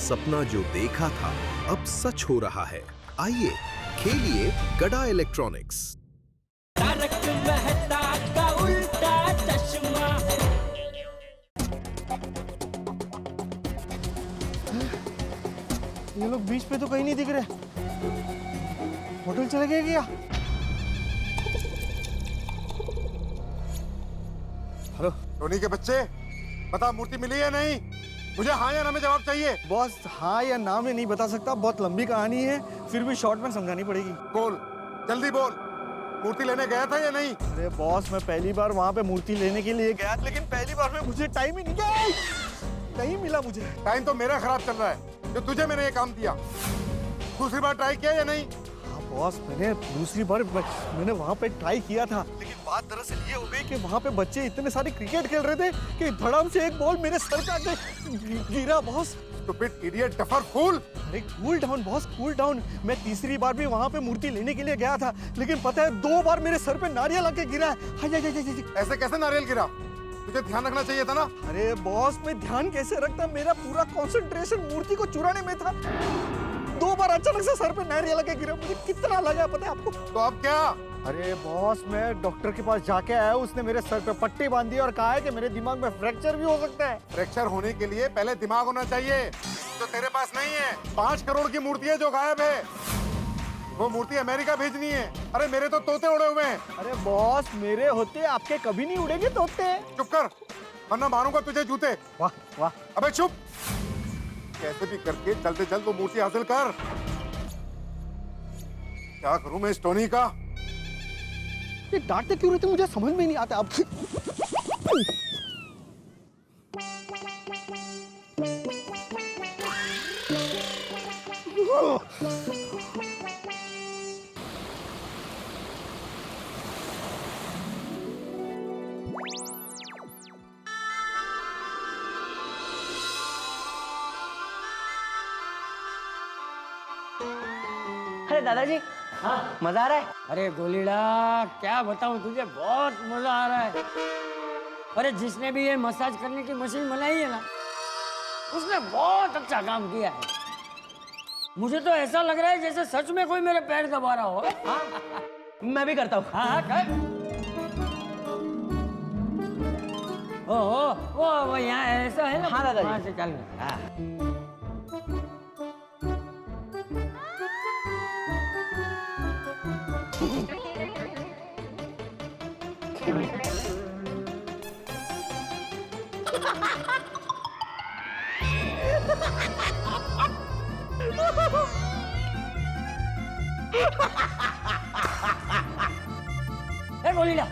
सपना जो देखा था अब सच हो रहा है। आइए खेलिए गड़ा इलेक्ट्रॉनिक्स। तारक मेहता का उल्टा चश्मा। ये लोग बीच पे तो कहीं नहीं दिख रहे। होटल चले गए क्या? हेलो टोनी के बच्चे, बता मूर्ति मिली है नहीं? मुझे हाँ या ना में जवाब चाहिए। बॉस, हाँ या ना में नहीं बता सकता, बहुत लंबी कहानी है, फिर भी शॉर्ट में समझानी पड़ेगी। बोल, जल्दी बोल, मूर्ति लेने गया था या नहीं? अरे बॉस, मैं पहली बार वहाँ पे मूर्ति लेने के लिए गया, लेकिन पहली बार में मुझे टाइम ही नहीं मिला मुझे। टाइम तो मेरा खराब चल रहा है, जो तुझे मैंने ये काम दिया। दूसरी बार ट्राई किया या नहीं? हाँ बॉस, मैंने दूसरी बार मैंने वहाँ पे ट्राई किया था, लेकिन बात दरअसल ये हो गई कि वहाँ पे बच्चे इतने सारे क्रिकेट खेल रहे थे कि धड़ाम से एक बॉल मेरे सर का गिरा बॉस। स्टूपिड इडियट डफर फूल। अरे cool down boss, cool down. मैं तीसरी बार भी वहाँ पे मूर्ति लेने के लिए गया था, लेकिन पता है 2 बार मेरे सर पे नारियल आके गिरा है। ऐसे कैसे नारियल गिरा? तुझे ध्यान रखना चाहिए था ना। अरे बॉस, मैं ध्यान कैसे रखता, मेरा पूरा कंसंट्रेशन मूर्ति को चुराने में था। 2 बार अचानक से सर पे नारियल आके गिरा, मुझे कितना लगा पता है आपको? तो अब क्या? अरे बॉस, मैं डॉक्टर के पास जाके आया, उसने मेरे सर पे पट्टी बांध दी और कहा है कि मेरे दिमाग में फ्रैक्चर भी हो सकता है। फ्रैक्चर होने के लिए पहले दिमाग होना चाहिए, जो तेरे पास नहीं है। 5 करोड़ की मूर्ति है जो गायब है, वो मूर्ति अमेरिका भेजनी है। अरे मेरे तो तोते उड़े हुए हैं। अरे बॉस, मेरे होते आपके कभी नहीं उड़ेंगे तोते। चुप कर, वरना मारूंगा तुझे जूते। वाह वाह। अबे चुप, कैसे भी करके जल्द से जल्द वो मूर्ति हासिल कर। क्या करूं मैं इस टोनी का? ये डांटते क्यों रहते मुझे समझ में नहीं आता अब। अरे दादाजी, हाँ मजा आ रहा है? अरे गोलीड़ा, क्या बताऊं तुझे, बहुत मजा आ रहा है। अरे जिसने भी ये मसाज करने की मशीन बनाई है ना, उसने बहुत अच्छा काम किया है। मुझे तो ऐसा लग रहा है जैसे सच में कोई मेरे पैर दबा रहा हो। हाँ, मैं भी करता हूँ। हाँ हाँ कर। ओहो, वो यहाँ ऐसा है ना। हाँ दादाजी। वहाँ से चल। हाँ। ए गोलीला,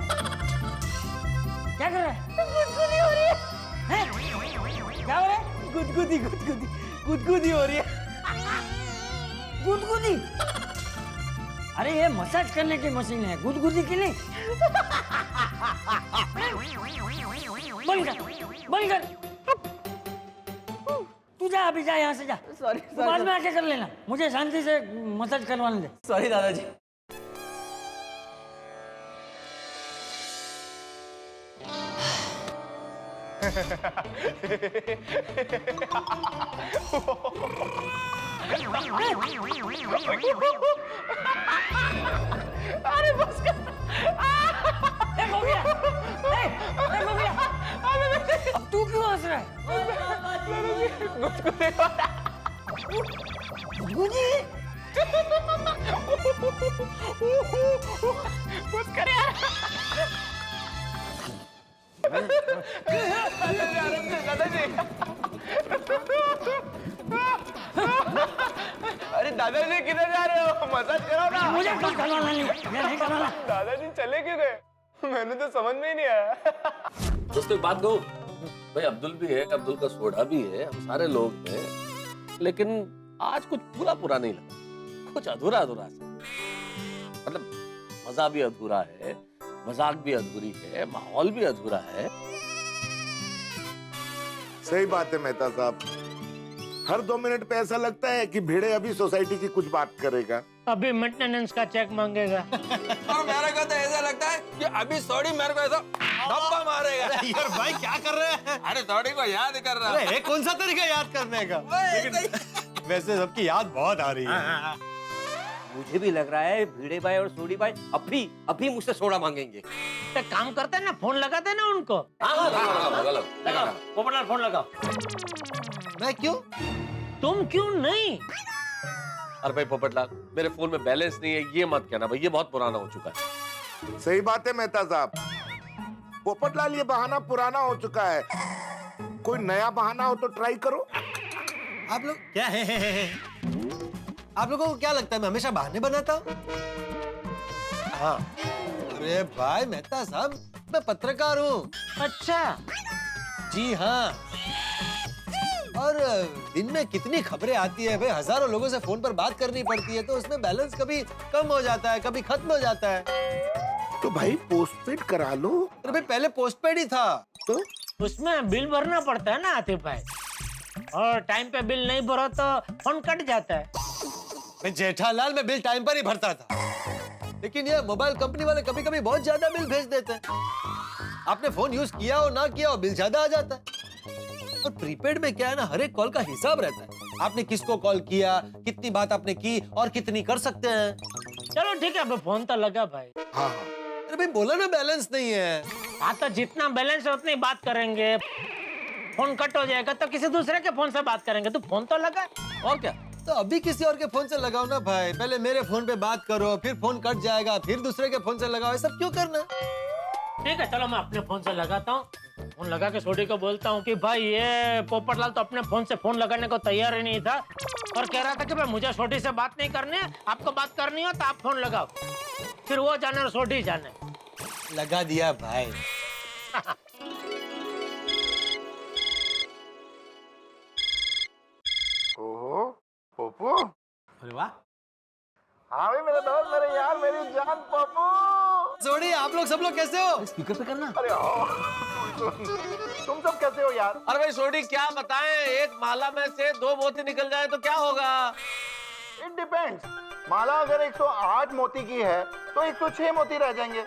क्या कर रहा है? गुदगुदी हो रही है। हैं? क्या हो रहा है? गुदगुदी हो रही है। गुदगुदी? अरे ये मसाज करने की मशीन है, गुदगुदी की नहीं। बंद कर। तू जा, अभी जा, यहाँ से जा। सॉरी बाद में आके कर लेना, मुझे शांति से मसाज करवाने दे। सॉरी दादाजी। अरे बस कर। अब तू क्यों हंस रहा है? गुदगुदी? बस कर यार। दादाजी, अरे दादाजी किधर जा रहे हो? मसाज कराओ ना। मुझे कुछ करवाना नहीं, मैं नहीं करवाना। दादाजी चले क्यों गए? मैंने तो समझ में ही नहीं आया। दोस्तों एक बात कहूं, भाई अब्दुल भी है, अब्दुल का सोडा भी है, हम सारे लोग हैं, लेकिन आज कुछ पूरा नहीं लगा, कुछ अधूरा सा। मतलब मजा भी अधूरा है, मजाक भी अधूरी है, माहौल भी अधूरा है। सही बात है मेहता साहब, हर 2 मिनट पे ऐसा लगता है कि भिड़े अभी सोसाइटी की कुछ बात करेगा। अभी मेंटेनेंस का चेक मांगेगा। और मेरे को तो ऐसा लगता है कि अभी सॉरी मेरे को ऐसा धप्पा मारेगा। यार भाई क्या कर रहे हैं? अरे सॉरी को याद कर रहा अरे कौन सा तरीका याद करने का? लेकिन वैसे सबकी याद बहुत आ रही है। मुझे भी लग रहा है भिड़े भाई और सोडी भाई अभी मुझसे सोडा मांगेंगे। तो काम करते हैं ना, फोन लगाते हैं ना उनको। हाँ, लगाओ। पोपटलाल फोन लगाओ। मैं क्यों? तुम क्यों नहीं? अरे भाई पोपटलाल, मेरे फोन में बैलेंस नहीं है, ये मत कहना भाई, ये बहुत पुराना हो चुका है। सही बात है मेहता साहब, पोपटलाल ये बहाना पुराना हो चुका है। कोई नया बहाना हो तो ट्राई करो। आप लोग क्या है? आप लोगों को क्या लगता है मैं हमेशा बहाने बनाता हूँ? हाँ। अरे भाई मेहता साहब, मैं पत्रकार हूँ। अच्छा। जी हाँ। और दिन में कितनी खबरें आती है भाई, हजारों लोगों से फोन पर बात करनी पड़ती है, तो उसमें बैलेंस कभी कम हो जाता है, कभी खत्म हो जाता है। तो भाई पोस्टपेड करा लो। अरे भाई पहले पोस्टपेड ही था। तो उसमें बिल भरना पड़ता है ना आतिफ भाई, और टाइम पे बिल नहीं भरो तो फोन कट जाता है। मैं जेठालाल में बिल टाइम पर ही भरता था, लेकिन ये मोबाइल कंपनी वाले कभी कभी बहुत ज्यादा बिल भेज देते हैं। आपने फोन यूज किया हो ना किया हो, बिल ज्यादा आ जाता है। और प्रीपेड में क्या है ना, हर एक कॉल का हिसाब रहता है। आपने किसको कॉल किया, कितनी बात आपने की और कितनी कर सकते हैं। चलो ठीक है, अब फोन तो लगा भाई। हाँ। अरे भाई बोला ना बैलेंस नहीं है। हाँ तो जितना बैलेंस है उतनी बात करेंगे। फोन कट हो जाएगा तो किसी दूसरे के फोन से बात करेंगे। तू फोन तो लगा। और क्या? तो अभी किसी और के फोन से लगाओ ना भाई, पहले मेरे फोन पे बात करो, फिर फोन कट जाएगा, फिर दूसरे के फोन से लगाओ, ये सब क्यों करना? ठीक है चलो, मैं अपने फोन से लगाता हूँ। फोन लगा के सोडी को बोलता हूँ कि भाई ये पोपटलाल तो अपने फोन से फोन लगाने को तैयार ही नहीं था, और कह रहा था कि भाई मुझे सोडी से बात नहीं करनी है, आपको बात करनी हो तो आप फोन लगाओ। फिर वो जाने और सोडी जाने। लगा दिया भाई। ओहो पप्पू। अरे वाह। हाँ भाई मेरे दोस्त, मेरे यार, मेरी जान पप्पू। सोडी, आप लोग सब लोग कैसे हो? स्पीकर पे करना। अरे तुम सब कैसे हो यार? अरे भाई सोडी क्या बताएं, एक माला में से 2 मोती निकल जाए तो क्या होगा? It depends. माला अगर 108 मोती की है तो 106 मोती रह जाएंगे।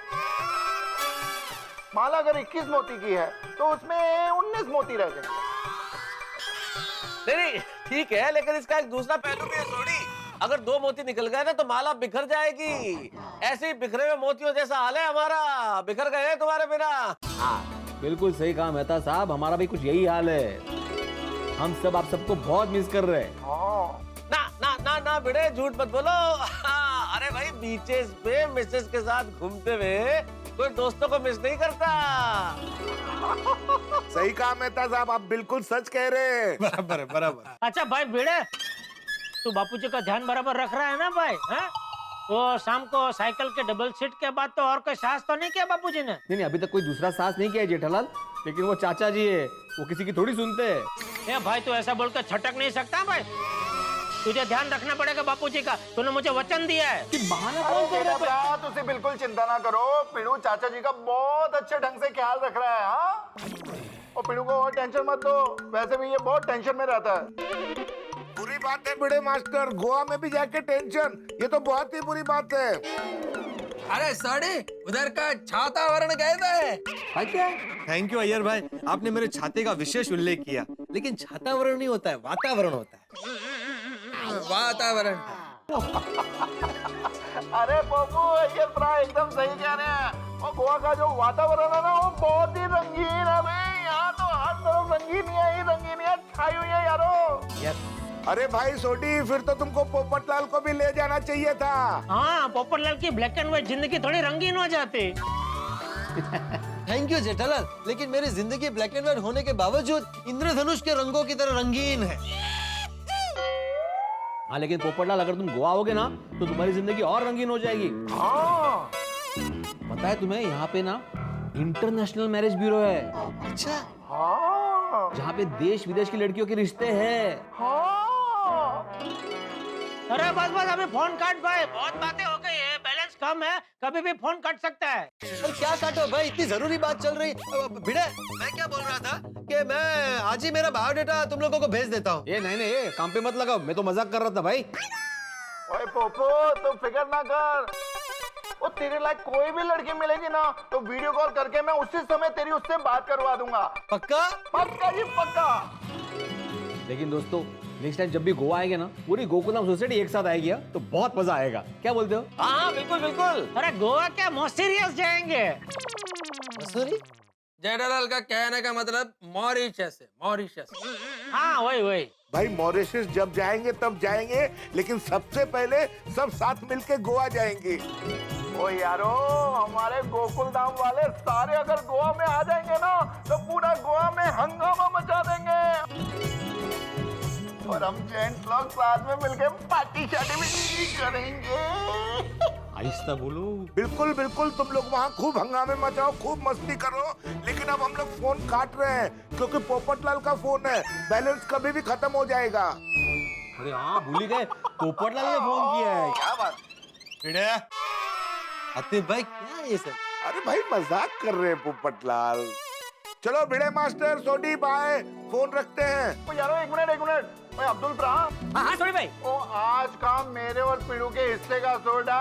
माला अगर 21 मोती की है तो उसमें 19 मोती रह जाएंगे। नहीं ठीक है, लेकिन इसका एक दूसरा पहलू भी है सोडी। अगर 2 मोती निकल गए ना तो माला बिखर जाएगी। ऐसे ही बिखरे हुए मोतियों जैसा हाल है हमारा, बिखर गए हैं तुम्हारे बिना। हाँ बिल्कुल सही कहा मेहता साहब, हमारा भी कुछ यही हाल है। हम सब आप सबको बहुत मिस कर रहे हैं। ना ना ना ना भिड़े, झूठ मत बोलो। अरे भाई बीचेस पे मिसेस के साथ घूमते हुए कोई दोस्तों को मिस नहीं करता। सही कहा मेहता साहब, आप बिल्कुल सच कह रहे हैं। बराबर है, बराबर। अच्छा भाई भिड़े, तू बापूजी का ध्यान बराबर रख रहा है ना भाई? हैं? तो शाम को साइकिल के डबल सीट के बाद तो और कोई साहस तो नहीं किया बापूजी ने? नहीं अभी तक कोई दूसरा साहस नहीं किया है जेठालाल, लेकिन वो चाचा जी है, वो किसी की थोड़ी सुनते हैं। ए भाई तू ऐसा बोलकर छटक नहीं सकता भाई। तुझे ध्यान रखना पड़ेगा बापूजी का, तूने मुझे वचन दिया है। कि बहाना कौन कर रहा है? तुझे बिल्कुल चिंता ना करो, पिड़ू चाचा जी का बहुत अच्छे ढंग से ख्याल रख रहा है। हाँ, और पिड़ू को और टेंशन मत दो, वैसे भी ये बहुत टेंशन में रहता है। बुरी बात है बड़े मास्टर, गोवा में भी जाके टेंशन, ये तो बहुत ही बुरी बात है। अरे सॉरी, उधर का छातावरण कैसा है? क्या? थैंक यू अय्यर भाई, आपने मेरे छाते का विशेष उल्लेख किया। लेकिन छातावरण नहीं होता है, वातावरण होता है। वातावरण। अरे पप्पू, ये एकदम सही कह रहे हैं। और गोवा का जो वातावरण है ना, वो बहुत ही रंगीन है भाई। यहाँ तो हर तरफ रंगीनियत छाई हुई है यारो। अरे भाई सोडी, फिर तो तुमको पोपटलाल को भी ले जाना चाहिए था। हाँ, पोपटलाल की ब्लैक एंड व्हाइट जिंदगी थोड़ी रंगीन हो जाती। थैंक यू जेठालाल, लेकिन मेरी जिंदगी ब्लैक एंड व्हाइट होने के बावजूद इंद्रधनुष के रंगों की तरह रंगीन है। हाँ लेकिन पोपटलाल, अगर तुम गोवा आओगे ना तो तुम्हारी जिंदगी और रंगीन हो जाएगी। हाँ। पता है तुम्हें, यहाँ पे ना इंटरनेशनल मैरिज ब्यूरो है। अच्छा। हाँ। जहाँ पे देश विदेश की लड़कियों के रिश्ते हैं। हाँ। अरे बस अभी फोन काट भाई, बहुत बातें हो गई है, बैलेंस कम है, कभी भी फोन कट सकता है। अरे क्या काटो भाई, इतनी जरूरी बात चल रही। भिड़े, मैं क्या बोल रहा था कि मैं आज ही मेरा बायोडाटा तुम लोगों को भेज देता हूँ। ये नहीं, काम पे मत लगाओ, मैं तो मजाक कर रहा था भाई। ओए पोपो, तू फिक्र ना कर। वो तेरे लायक कोई भी लड़की मिलेगी ना, तो वीडियो कॉल करके मैं उसी समय तेरी उससे बात करवा दूंगा। पक्का? पक्का जी पक्का। लेकिन दोस्तों, नेक्स्ट टाइम जब भी गोवा आएंगे ना, पूरी गोकुलम सोसाइटी एक साथ आएगी तो बहुत मजा आएगा। क्या बोलते हो? हाँ बिल्कुल बिल्कुल। अरे गोवा क्या, मॉरिशस जाएंगे। मसूरी? जेठालाल का कहने का मतलब मॉरिशस है, मॉरिशस। हाँ वही वही। भाई मॉरिशस जब जाएंगे तब जाएंगे, लेकिन सबसे पहले सब साथ मिलके गोवा जाएंगे। ओ यारो, हमारे गोकुल धाम वाले सारे अगर गोवा में आ जाएंगे ना, तो पूरा गोवा में हंगामा मचा देंगे। और हम जेंट्स लोग साथ में मिलके पार्टी शार्टी भी करेंगे। आहिस्ता बोलो। बिल्कुल बिल्कुल, तुम लोग वहाँ खूब हंगामे मचाओ, खूब मस्ती करो। लेकिन अब हम लोग फोन काट रहे हैं क्योंकि पोपटलाल का फोन है, बैलेंस कभी भी खत्म हो जाएगा। अरे हाँ, भूल ही गए, पोपटलाल ने फोन किया है। क्या बात? भिड़े, आतिफ भाई क्या है ये सब? अरे भाई मजाक कर रहे हैं पोपटलाल। चलो भिड़े मास्टर, सोडी बाय, फोन रखते हैं। यारो एक मिनट, मैं अब्दुल ब्रा। हाँ सोडी भाई। ओ आज का मेरे और पीड़ू के हिस्से का सोडा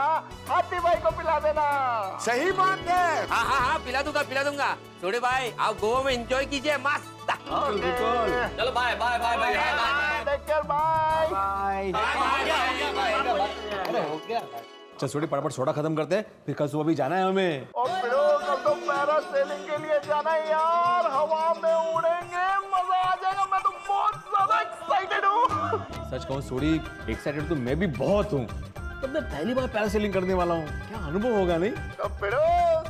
हाथी भाई को पिला देना। सही बात है। हाँ, पिला दूंगा। छोड़े भाई, आप गोवा में एंजॉय कीजिए, मस्त। चलो bye bye bye bye take care, bye. चल सोडी, फटाफट सोडा खत्म करते हैं, फिर कल सुबह भी जाना है हमें। और पीड़ू, कल तो पैरासेलिंग के लिए जाना है यार, हवा में उड़ेंगे, मजा आ जाएगा। मैं तो बहुत ज्यादा एक्साइटेड हूँ। सच कहूँ सोडी, एक्साइटेड तो मैं भी बहुत हूँ। तब मैं पहली बार पैरासेलिंग करने वाला हूँ, क्या अनुभव होगा नहीं? तो पीड़ू,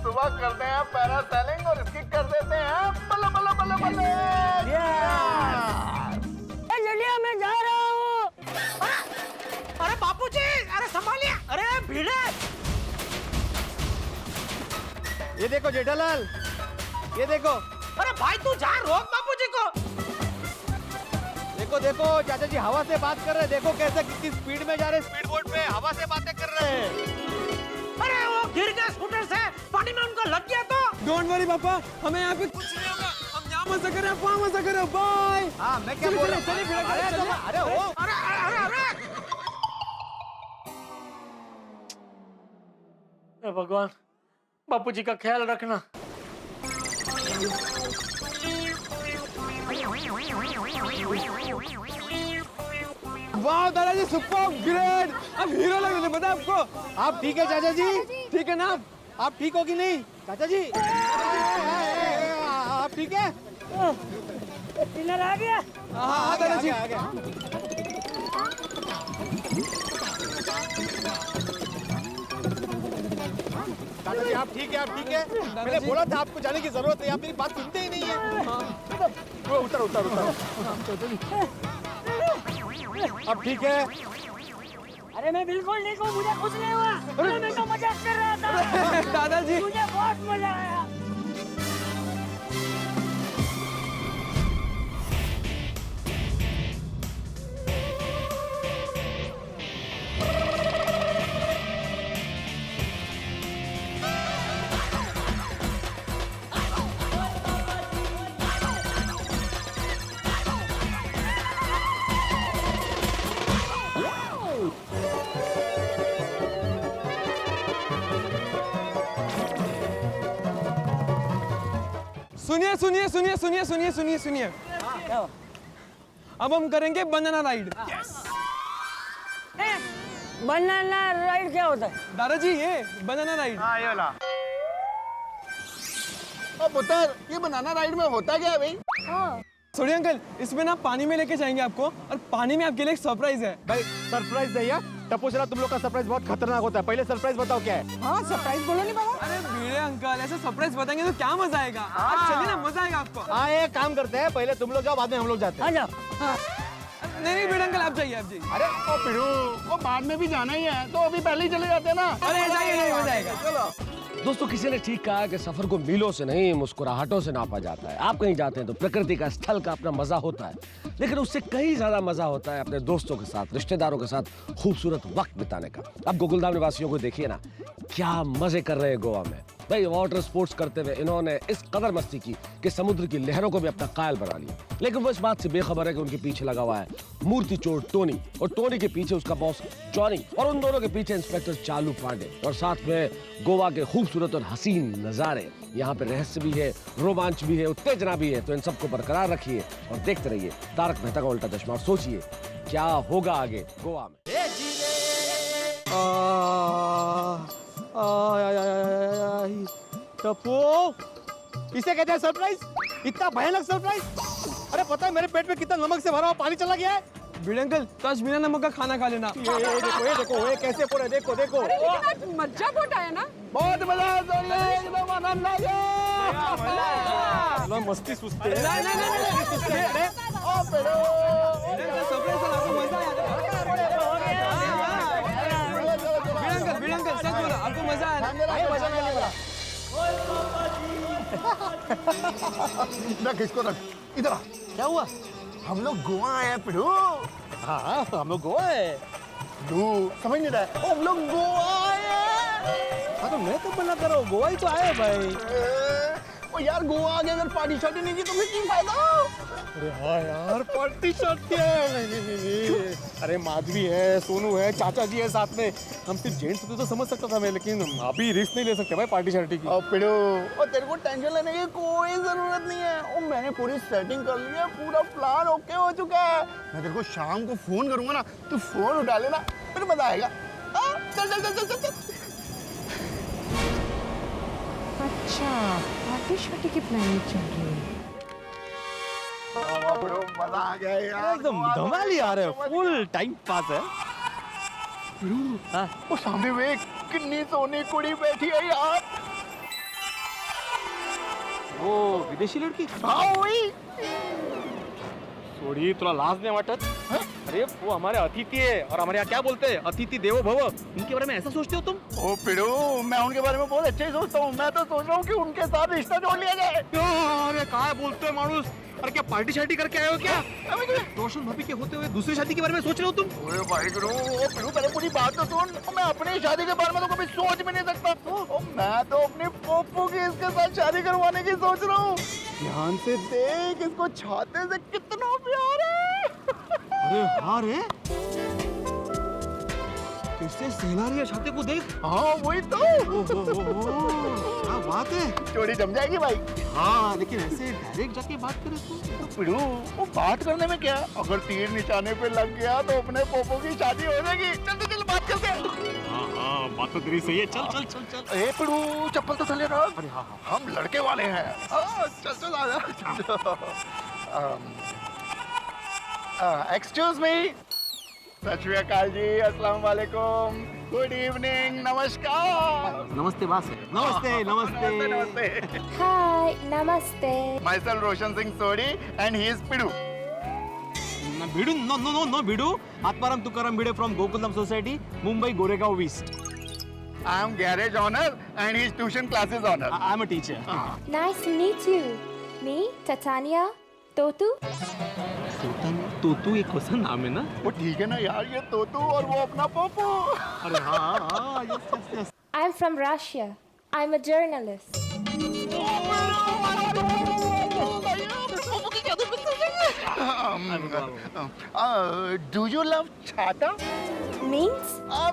सुबह करते हैं पैरासेलिंग और इसकी कर देते हैं बल्ले बल्ले बल्ले बल्ले। जल्दी मैं जा रहा हूँ। अरे बापूजी, अरे संभालिए। अरे भिड़े, ये देखो जेठालाल, ये देखो। अरे भाई तू जा, रोक बापूजी को। देखो चाचा जी हवा से बात कर रहे हैं, देखो कैसे कितनी स्पीड में जा रहे हैं, स्पीड बोट पे हवा से बातें कर रहे हैं। अरे वो गिर गया स्कूटर से, पानी में उनको लग गया तो। डोंट वरी पापा, हमें यहाँ पे कुछ नहीं होगा। हम यहाँ मजा कर रहे हैं, वहाँ मजा कर रहे हैं। बाय। हाँ, मैं क्या बोल रहा हूँ? अरे ओ, अरे भगवान, बापूजी का ख्याल रखना। वाह दादाजी, सुपर ग्रेट। अब हीरो लग रहे थे, पता है आपको? आप ठीक है चाचा जी? ठीक है ना? आप ठीक हो कि नहीं चाचा जी? आप ठीक है? डिनर आ गया। हाँ दादाजी। चाचा जी आप ठीक है? आप ठीक है? मैंने बोला था आपको जाने की जरूरत है, आप मेरी बात सुनते ही नहीं है। उतर। अब ठीक है? अरे मैं बिल्कुल ठीक हूँ, मुझे कुछ नहीं हुआ। अरे मैं तो मजाक कर रहा था। दादाजी, मुझे बहुत मजा आया। सुनिए। अब हम करेंगे बनाना राइड। बनाना राइड क्या होता है? दादाजी, ये बनाना राइड। हाँ ये ला। अब बता, ये बनाना राइड में होता क्या है भाई? सोडी अंकल, इसमें ना पानी में लेके जाएंगे आपको, और पानी में आपके लिए एक सरप्राइज है। भाई सरप्राइज नहीं है, टप्पू चला, तुम लोग का सरप्राइज बहुत खतरनाक होता है। पहले सरप्राइज बताओ क्या है? हाँ, सरप्राइज बोलो नहीं बाबा। अरे भिड़े अंकल, ऐसे सरप्राइज बताएंगे तो क्या मजा आएगा। आप चलिए ना, मजा आएगा आपको। हाँ, एक काम करते हैं, पहले तुम लोग जाओ, बाद में हम लोग जाते हैं। आ जाओ। नहीं भिड़े अंकल, आप जाइए। अरे ओ पिड़ू, वो बाद में भी जाना ही है, तो अभी पहले ही चले जाते हैं ना। अरे जाइए, नहीं मजा आएगा। चलो। दोस्तों किसी ने ठीक कहा है कि सफर को मीलों से नहीं मुस्कुराहटों से नापा जाता है। आप कहीं जाते हैं तो प्रकृति का स्थल का अपना मजा होता है, लेकिन उससे कहीं ज्यादा मजा होता है अपने दोस्तों के साथ, रिश्तेदारों के साथ खूबसूरत वक्त बिताने का। अब गोकुलधाम निवासियों को देखिए ना, क्या मजे कर रहे हैं गोवा में। भाई वाटर स्पोर्ट्स करते हुए इन्होंने इस कदर मस्ती की कि समुद्र की लहरों को भी अपना कायल बना लिया। लेकिन वो इस बात से बेखबर है कि उनके पीछे लगा हुआ है मूर्ति चोर टोनी, और टोनी के पीछे उसका बॉस जॉनी, और उन दोनों के पीछे इंस्पेक्टर चालू पांडे, और साथ में गोवा के खूबसूरत और हसीन नजारे। यहाँ पे रहस्य भी है, रोमांच भी है, उत्तेजना भी है। तो इन सबको बरकरार रखिए और देखते रहिए तारक मेहता का उल्टा चश्मा, और सोचिए क्या होगा आगे गोवा में। टप्पू, इसे कहते हैं सरप्राइज? इतना भयानक सरप्राइज? अरे पता है मेरे पेट में कितना नमक से भरा हुआ पानी चला गया है। भिड़े अंकल, तो आज बिना नमक का खाना खा लेना। ये देखो ये कैसे पूरा, देखो देखो। अरे लेकिन आज मजा बहुत आया ना। बहुत मजा आया, एकदम आनंद आ गया। मस्ती सुस्ती है। नहीं सुस्ती है। अरे ओ बेड़ो, सरप्राइज से आपको मजा आया। भिड़े अंकल सच बोला, आपको मजा आया? मजा नहीं आया। रख इसको, रख इधर आ। क्या हुआ? हम लोग गोवा आए हैं पिड़ू। हाँ हम लोग गोवा है। तू समझ नहीं रहा है? ओ, हम लोग गोवा आए हैं। हाँ तो मैं तो मना कर रहा हूँ, गोवा ही तो आए भाई। ओ यार गोवा आगे अगर पार्टी शार्टी नहीं की तो फिर क्या फायदा? अरे हाँ यार, पार्टी शार्टी है। नहीं। अरे माधवी है, सोनू है, चाचा जी है साथ में। हम सिर्फ जेंट्स होते तो समझ सकता था मैं, लेकिन अभी रिस्क नहीं ले सकते भाई पार्टी शार्टी की। ओ पिड़ू, ओ तेरे को टेंशन लेने की कोई जरूरत नहीं है। ओ मैंने पूरी सेटिंग कर ली है, पूरा प्लान ओके हो चुका है। मैं तेरे को शाम को फोन करूंगा ना, तू फोन उठा लेना, फिर मजा आएगा। चल चल चल चल चल। अच्छा, पार्टी शार्टी की प्लानिंग चल रही है। मजा आ गया यार, एकदम धमाल ही आ रहा है, फुल टाइम पास है। वो सामने वे कितनी सोनी कुड़ी बैठी है यार। वो विदेशी लड़की? हाँ वही। थोड़ी थोड़ा लाज नहीं वाटत? अरे वो हमारे अतिथि है, और हमारे यहाँ क्या बोलते हैं, अतिथि देवो भव। उनके बारे में ऐसा सोचते हो तुम? ओ पिड़ू, मैं उनके बारे में बहुत अच्छे ही सोचता हूँ। मैं तो सोच रहा हूँ कि उनके साथ रिश्ता जोड़ लिया जाए। अरे कहाँ बोलते हो मानुस? अरे क्या पार्टी शार्टी करके आए हो क्या? रोशन भाभी के होते हुए दूसरी शादी के बारे में सोच रहे हो तुम? ओए भाई गुरु, ओ पिड़ू पहले पूरी बात तो सुन। मैं अपनी शादी के बारे में तो कभी सोच भी नहीं सकता। ओ मैं तो अपनी पोपो की इसके साथ शादी करवाने की सोच रहा हूँ। ध्यान से देख, इसको छाते से कितना प्यार है। अरे हाँ रे, किससे सहला रही है छाते को देख। हाँ वही तो। क्या बात है, चोरी जम जाएगी भाई। हाँ लेकिन ऐसे डायरेक्ट जाके बात करे तो पिड़ू, वो बात करने में क्या, अगर तीर निशाने पे लग गया तो अपने पोपो की शादी हो जाएगी। चल चल बात करते हैं। हाँ बात तो तेरी सही है। चल चल चल चल। ए पिड़ू, चप्पल तो थले रख। अरे हाँ हम लड़के वाले हैं। चल चल आ जा। Excuse me. सत श्री अकाल जी, अस्सलाम वालेकुम, गुड इवनिंग, नमस्कार। नमस्ते बास। नमस्ते नमस्ते नमस्ते। हाय नमस्ते। Myself Roshan Singh Sodhi and he is Pidu. Bhidu? No no no no Bhidu. Atmaram Tukaram Bhide from Gokuldham society, Mumbai Goregaon east. I am garage owner and he is tuition classes owner. I am a teacher. Nice to meet you. Me, Tatania, Totu. तोतू एक वैसा नाम है ना? वो ठीक है ना यार, ये तोतू और वो अपना पोपू। अरे हाँ yes yes yes. I'm from Russia. I'm a journalist. Do you love chata? Means?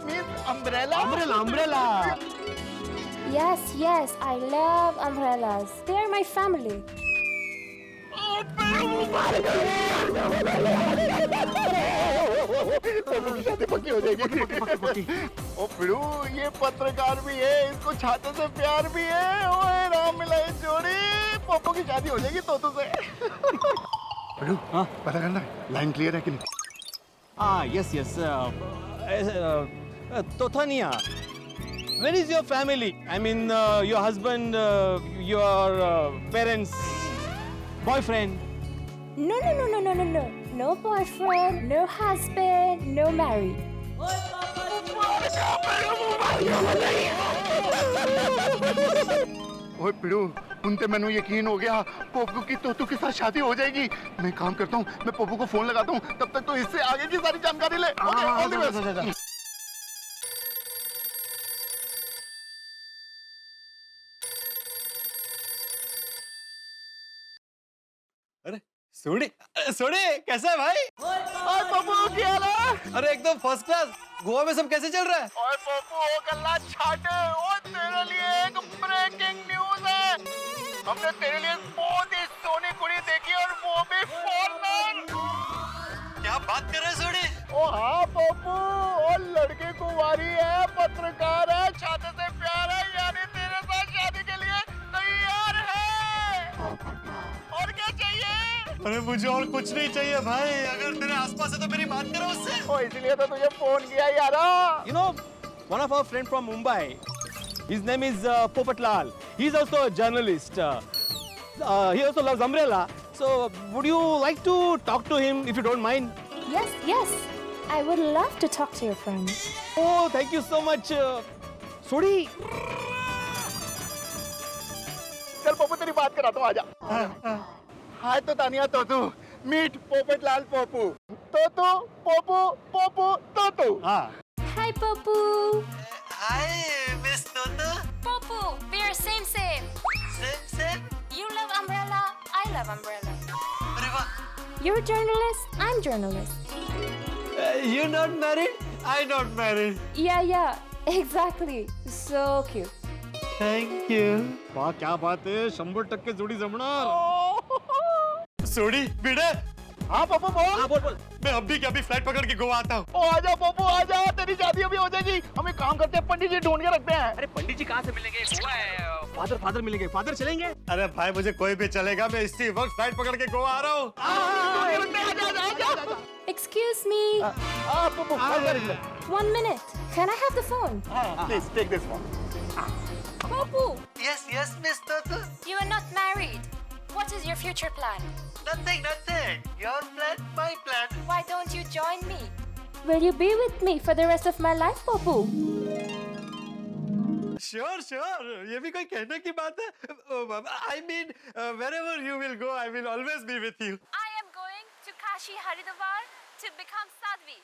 Means umbrella. Umbrella. Yes, yes, I love umbrellas. They are my family. पक्की हो जाएगी। ओ पिड़ू, ये पत्रकार भी है, इसको छाते से प्यार भी है। ओए राम मिलाई जोड़ी, पोपो की शादी हो जाएगी तोतू से। पिड़ू, पता करना लाइन क्लियर है कि नहीं? Yes yes. Tothania, where is your family? I mean your husband, your parents, boyfriend. No. No boyfriend, no husband, no married. ओए पिड़ू उनते मैंने यकीन हो गया पोपू की तोतू के साथ शादी हो जाएगी। मैं काम करता हूँ, मैं पोपू को फोन लगाता हूँ, तब तक तो इससे आगे की सारी जानकारी ले। Okay, all the best. अरे सोडी सोडी कैसा है भाई? ओए पोपू क्या हाल है? अरे एकदम फर्स्ट क्लास। गोवा में सब कैसे चल रहा है? ओए पोपू ओ गल्ला छाटे, ओ तेरे लिए एक ब्रेकिंग न्यूज़ है। हमने तेरे लिए बहुत ही सोनी कुड़ी देखी और वो भी फॉरेनर। क्या बात कर रहे हैं सोडी? ओ हाँ पोपू, ओ लड़की कुंवारी है, पत्रकार है, छाते से प्यार है, यानी तेरे साथ शादी के लिए तैयार है। और क्या चाहिए? अरे मुझे और कुछ नहीं चाहिए भाई, अगर तेरे आसपास है तो मेरी बात करो उससे। ओ इसलिए तो तुझे फोन किया यारा। You know, one of our friend from Mumbai, his name is Popatlal. He's also a journalist. He also loves umbrella. So, would you like to talk to him if you don't mind? Yes, yes. I would love to talk to your friend. Oh, thank you so much. Sodi. चल पोपू तेरी बात कराता हूँ, आजा। Hi तो Tania Totu, meet Popatlal Popu, Totu Popu Popu Totu. Hi, Popu. Hi miss Totu. Popu, we are same. Same. You love umbrella. I love umbrella. अरे वाह। You're a journalist. I'm journalist. You not married? I not married. Yeah. Exactly. So cute. Thank you. वाह क्या बात है, 100% जोड़ी जमणार। सोडी बेटा। हाँ पोपू बोल। हाँ बोल। मैं अभी के अभी फ्लाइट पकड़ के गोवा आता हूँ। ओ आजा पोपू आजा, तेरी शादी अभी हो जाएगी। हम एक काम करते हैं, पंडित जी ढूंढ के रखते हैं। अरे पंडित जी कहाँ से मिलेंगे? गोवा है। फादर मिलेंगे। फादर चलेंगे? अरे भाई मुझे कोई भी चलेगा, मैं इसी वक्त फ्लाइट पकड़ के गोवा आ रहा हूँ। Excuse me. Popu 1 minute. Can I have the phone? Please take this one. Popu, Yes, Miss Toto. you are not married. What is your future plan? Nothing. Your plan, my plan. Why don't you join me? Will you be with me for the rest of my life, Popu? Sure. ये भी कोई कहने की बात है? I mean, wherever you will go, I will always be with you. I am going to Kashi Haridwar to become Sadhvi.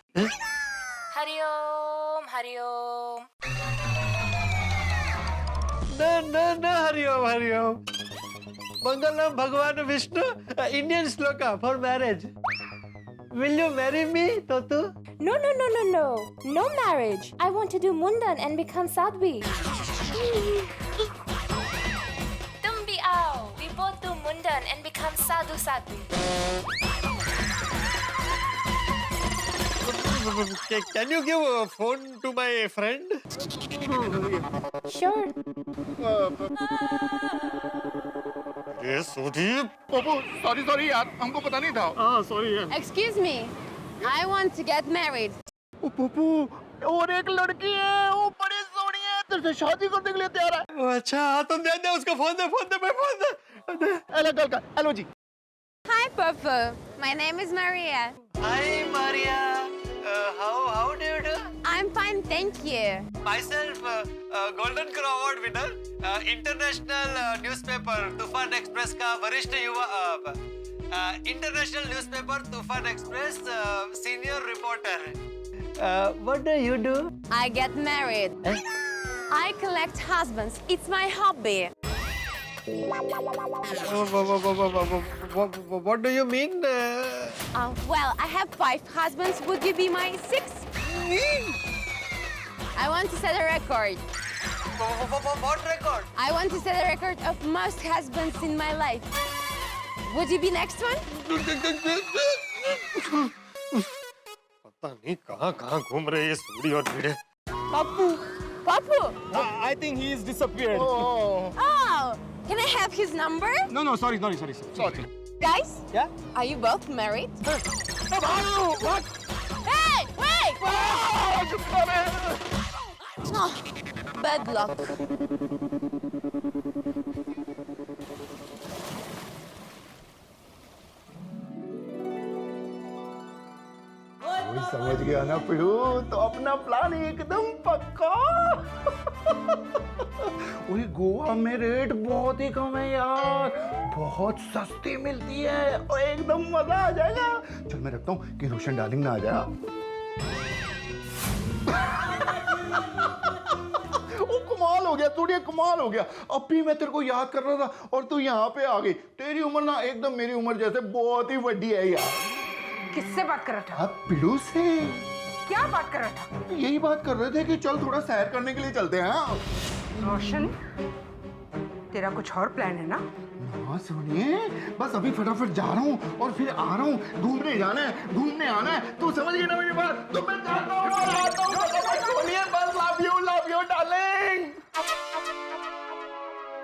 Hari Om. No, Hari Om. Mangalam Bhagwan Vishnu, Indian sloka for marriage. Will you marry me, Toto? No. No marriage. I want to do Mundan and become Sadhvi. Tum bhi aao. We both do Mundan and become Sadhvi. Can you give a phone to my friend? Sure. ये सोडी। पोपू sorry यार, हमको पता नहीं था। हाँ sorry यार। Excuse me. I want to get married. ओ पोपू और एक लड़की है, वो बड़ी सोनी है, तेरे से शादी करने के लिए तैयार है। अच्छा हाँ तो दे उसको फोन दे। Hello ji. Hi, Papa. My name is Maria. Hi Maria. How do you do? I'm fine, thank you. Myself, Golden Crow Award winner, international newspaper तूफान एक्सप्रेस का वरिष्ठ युवा, international newspaper तूफान express senior reporter. What do you do? I get married. I collect husbands. It's my hobby. What do you mean? Well, I have 5 husbands. Would you be my 6th? I want to set a record. What record? I want to set a record of most husbands in my life. Would you be next one? पता नहीं कहाँ घूम रहे ये सोडी और भीड़े। Papu! I think he is disappeared. Oh! Can I have his number? No, sorry. Guys? Yeah? Are you both married? What? Hey! Wait! Oh, bad luck. कोई समझ गया ना पिड़ू, तो अपना प्लान एकदम पक्का। ओए गोवा में रेट बहुत ही कम है यार, बहुत सस्ती मिलती है और एकदम मजा आ जाएगा। चल मैं रखता हूँ कि रोशन डार्लिंग ना आ जाए। ओ कमाल हो गया, तूने कमाल हो गया। अब भी मैं तेरे को याद कर रहा था और तू यहाँ पे आ गई। तेरी उम्र ना एकदम मेरी उम्र जैसे बहुत ही बड़ी है यार। किससे बात कर रहा था? अब पिड़ू से। क्या बात कर रहा था? यही बात कर रहे थे कि चल थोड़ा सैर करने के लिए चलते हैं। रोशन, तेरा कुछ और प्लान है ना? हाँ सुनिए, बस अभी फटाफट जा रहा हूँ और फिर आ रहा हूँ। घूमने जाना है, घूमने आना है। तू समझ गई ना मेरी बात? तो मैं जाता हूँ और आता हूँ। फटाफट बोलिए बस लव यू डार्लिंग।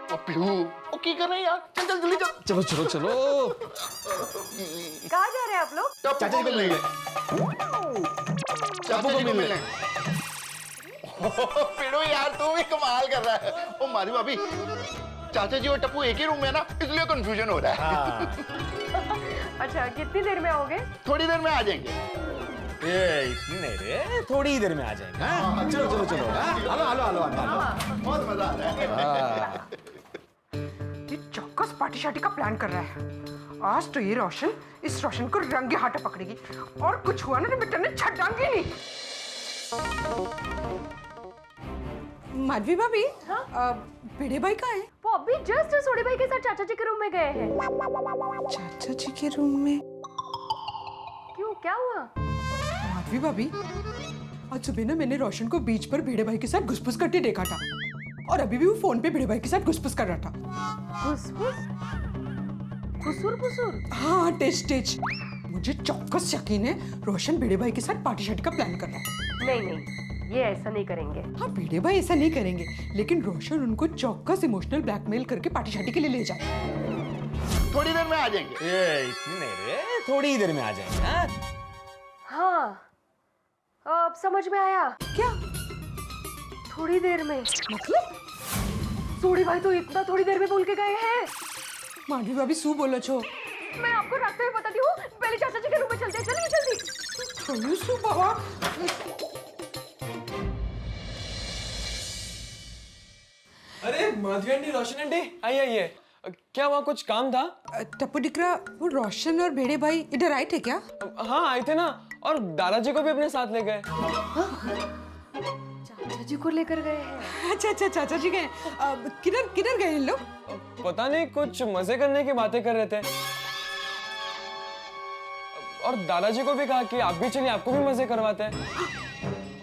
ओ पिड़ू, ओ की कर रहे हैं यार? चल चल जल्दी चल। चलो चलो चलो। कहाँ जा रहे हैं आप लोग? चाचा जी को मिलने। चाचा जी को मिलने। पिड़ू यार तू भी कमाल कर रहा है। ओ मारी भाभी, चाचा जी और टप्पू एक ही रूम में है ना, इसलिए कंफ्यूजन हो रहा है। अच्छा, कितनी देर में आओगे? थोड़ी देर में आ जाएंगे। इतनी नहीं रे, थोड़ी ही देर में आ जाएंगे। हाँ? चलो चलो चलो। Hello hello hello hello. बहुत मजा आ रहा है। ये चौकस पार्टी शार्टी का प्लान कर रहा है। आज तो ये रोशन इस रोशन को रंगे हाथ पकड़ेगी और कुछ हुआ ना तो बेटा ने छटांगी नहीं। माधवी भाभी, भिड़े भाई कहाँ है? वो अभी जस्ट सोडी भाई के साथ चाचा जी के रूम में गए हैं। चाचा जी के रूम में? क्यों, क्या हुआ? माधवी भाभी, आज सुबह ना मैंने रोशन को बीच पर भिड़े भाई के साथ घुसपुस करते देखा था और अभी भी वो फोन पे भिड़े भाई के साथ घुसपुस कर रहा था। घुसपुस? खुसुर खुसुर? हाँ, टेच टेच। मुझे चौकस यकीन है रोशन भिड़े भाई के साथ पार्टी शार्टी का प्लान कर रहा है। नहीं नहीं, ये ऐसा नहीं करेंगे। हाँ, भिड़े भाई ऐसा नहीं करेंगे, लेकिन रोशन उनको चौकस इमोशनल ब्लैकमेल करके पार्टी शार्टी के लिए ले जाए। थोड़ी देर में आ जाएंगे। इतनी नहीं रे, थोड़ी ही देर में आ जाएंगे। हाँ, अब समझ में आया। क्या? थोड़ी देर में मतलब? सोडी भाई तो इतना थोड़ी देर में बोल के गए हैं। माधवी भाभी सू बोलो छो। मैं आपको रास्ते में बताती हूँ, पहले चाचा जी के रूम में चलते हैं। चलिए जल्दी। सू बाबा। अरे माधवी आंटी, रोशन आंटी, आइए आइए। क्या वहाँ कुछ काम था? टप्पू दिकरा, वो रोशन और भिड़े भाई इधर आए थे क्या? हाँ आए थे ना, और दादाजी को भी अपने साथ ले गए। चाचा जी को लेकर गए हैं। अच्छा अच्छा, चाचा जी गए। किधर किधर गए इन लोग? पता नहीं, कुछ मजे करने की बातें कर रहे थे। और दादाजी को भी कहा कि आप भी चलिए, आपको भी मजे करवाते हैं।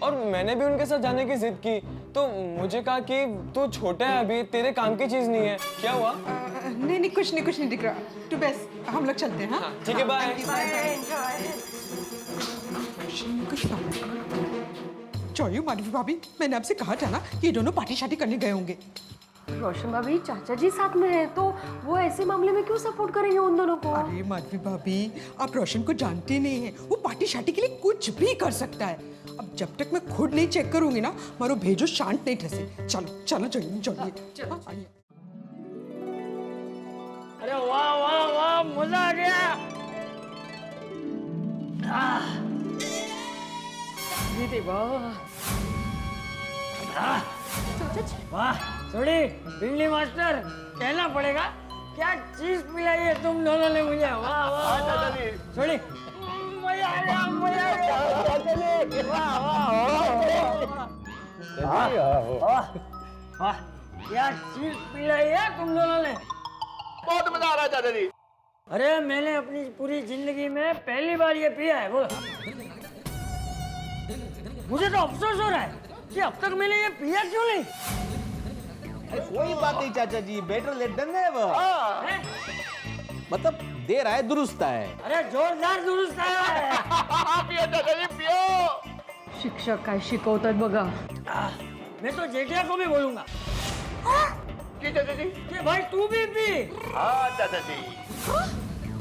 और मैंने भी उनके साथ जाने की जिद की, तो मुझे कहा कि तू छोटा है अभी, तेरे काम की चीज नहीं है। क्या हुआ? नहीं नहीं, कुछ नहीं दिख रहा। तू बस, हम लोग चलते हैं। हाँ ठीक है, बाय। चलिए माधवी भाभी, मैंने आपसे कहा था ना कि ये दोनों पार्टी शार्टी करने गए होंगे। रोशन भाभी, चाचा जी साथ में है तो वो ऐसे मामले में क्यों सपोर्ट करेंगे उन दोनों को? अरे माधवी भाभी, आप रोशन को जानते नहीं हैं, वो पार्टी शार्टी के लिए कुछ भी कर सकता है। अब जब तक मैं खुद नहीं चेक करूंगी ना, मारो भेजो शांत नहीं ठसे। चलो चलो चलिए। अरे वाह वाह वाह, मजा आ गया। दीदी वाह, वाह छोड़ी बिल्ली मास्टर, कहना पड़ेगा क्या चीज पिलाई है तुम दोनों ने मुझे। वाह वाह छोड़ी, मजा आ गया, मजा आ गया। वाह, क्या चीज पिलाई है तुम दोनों ने। बहुत मजा आ रहा है चाचा जी। अरे मैंने अपनी पूरी जिंदगी में पहली बार ये पिया है। बोलो, मुझे तो अफसोस हो रहा है कि अब तक मैंने ये पिया क्यों नहीं। कोई बात नहीं चाचा जी, बेटर लेट देन नेवर। मतलब देर आए दुरुस्त आए। अरे जोरदार दुरुस्त आया है। पियो चाचा जी, पियो। शिक्षक काय शिकवतात बघा। मैं तो जेठिया को भी बोलूंगा चाचा जी कि भाई तू भी पी। हाँ चाचा जी।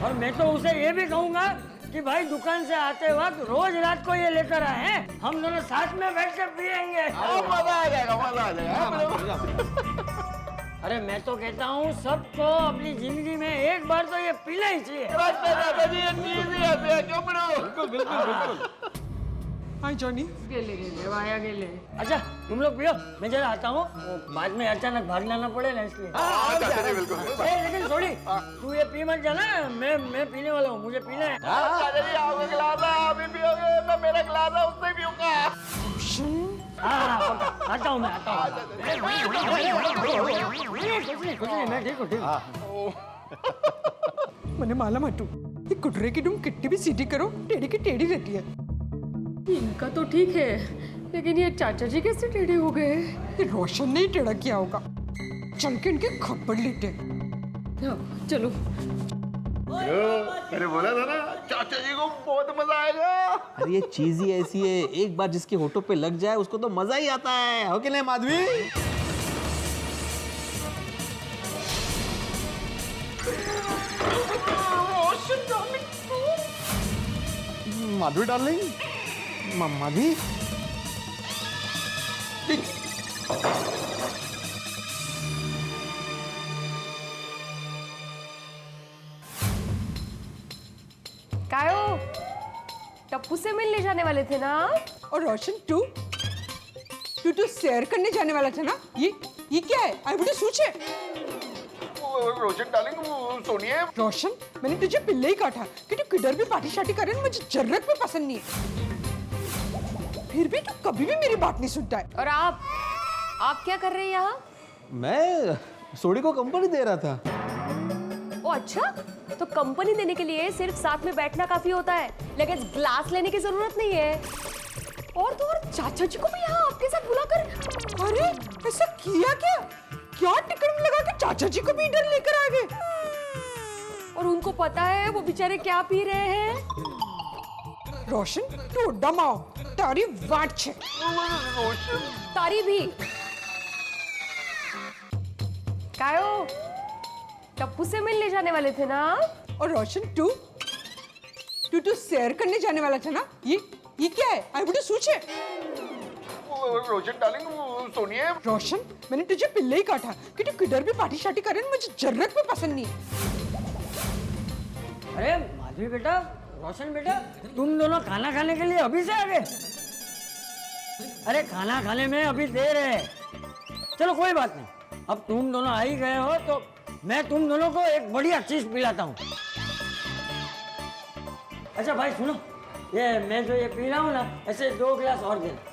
और मैं तो उसे ये भी कहूंगा कि भाई दुकान से आते वक्त रोज रात को ये लेकर आए हैं, हम दोनों साथ में बैठ कर पियेंगे। मजा आ जाएगा, मजा आ जाएगा। अरे मैं तो कहता हूँ सबको अपनी जिंदगी में एक बार तो ये पीना ही चाहिए। चाचा जी, ये चीज ही ऐसे है, क्यों पिड़ो? बिल्कुल बिल्कुल बिल्कुल। हाय जॉनी। गेले गेले वाया गेले। अच्छा तुम लोग पियो, मैं जरा आता हूँ, बाद में अचानक भाग लाना पड़े ना इसलिए। बिल्कुल। लेकिन सॉरी, तू ये पी मत जाना, मैं पीने वाला हूँ, मुझे पीना है। आपका गिलास है, आप ही पियोगे, मैं मेरा गिलास है उससे पीऊंगा। आता हूँ मैं, आता हूँ। कुछ नहीं, मैं ठीक हूँ। मैंने मालूम हटू, ये कुटरे की तुम कितनी भी सीटी करो, टेढ़ी की टेढ़ी रहती है। इनका तो ठीक है, लेकिन ये चाचा जी कैसे टेढ़े हो गए? ये रोशन ने ही टेढ़ा किया होगा। चल के इनके खप्पड़ लेते। चलो। मैंने बोला था ना चाचा जी को बहुत मजा आएगा। अरे ये चीज ही ऐसी है, एक बार जिसके होठों पे लग जाए उसको तो मजा ही आता है, हो कि नहीं माधवी? माधवी डार्लिंग, माधवी काय हो, टप्पू से मिलने जाने वाले थे ना? और रोशन तू शेयर करने जाने वाला था ना? ये क्या है? आई बुढ़े सूचे। रोशन डार्लिंग, सुनिए। रोशन, मैंने तुझे पहले ही कहा था कि तू किधर भी पार्टी शार्टी करे ना, मुझे जर्रत भी पसंद नहीं है। फिर भी तू कभी भी मेरी बात नहीं सुनता है। और आप क्या कर रहे हैं यहाँ? मैं सोडी को कंपनी दे रहा था। ओ अच्छा, तो कंपनी देने के लिए सिर्फ साथ में बैठना काफी होता है, लेकिन ग्लास लेने की जरूरत नहीं है। और तो और चाचा जी को भी यहाँ आपके साथ बुलाकर। अरे ऐसा किया क्या टिकट में लगा के चाचा जी को भी इधर लेकर आ गए? और उनको पता है वो बेचारे क्या पी रहे हैं? रोशन, तू डमाओ, तारी वाट छे। तारी भी कायो, टप्पू से मिलने जाने वाले थे ना? और रोशन तू शेयर करने जाने वाला था ना? ये क्या है? आई बुढ़े सूचे। रोशन डार्लिंग, सुनिए। रोशन, मैंने तुझे पहले ही कहा था कि तू किधर भी पार्टी शार्टी करे ना, मुझे जर्रत भी पसंद नहीं है। अरे माधवी बेटा, रोशन बेटा, तुम दोनों खाना खाने के लिए अभी से आ गए? अरे खाना खाने में अभी देर है। चलो कोई बात नहीं, अब तुम दोनों आ ही गए हो तो मैं तुम दोनों को एक बढ़िया चीज पिलाता हूँ। अच्छा भाई सुनो, ये मैं जो ये पी रहा हूँ ना, ऐसे 2 गिलास और देना।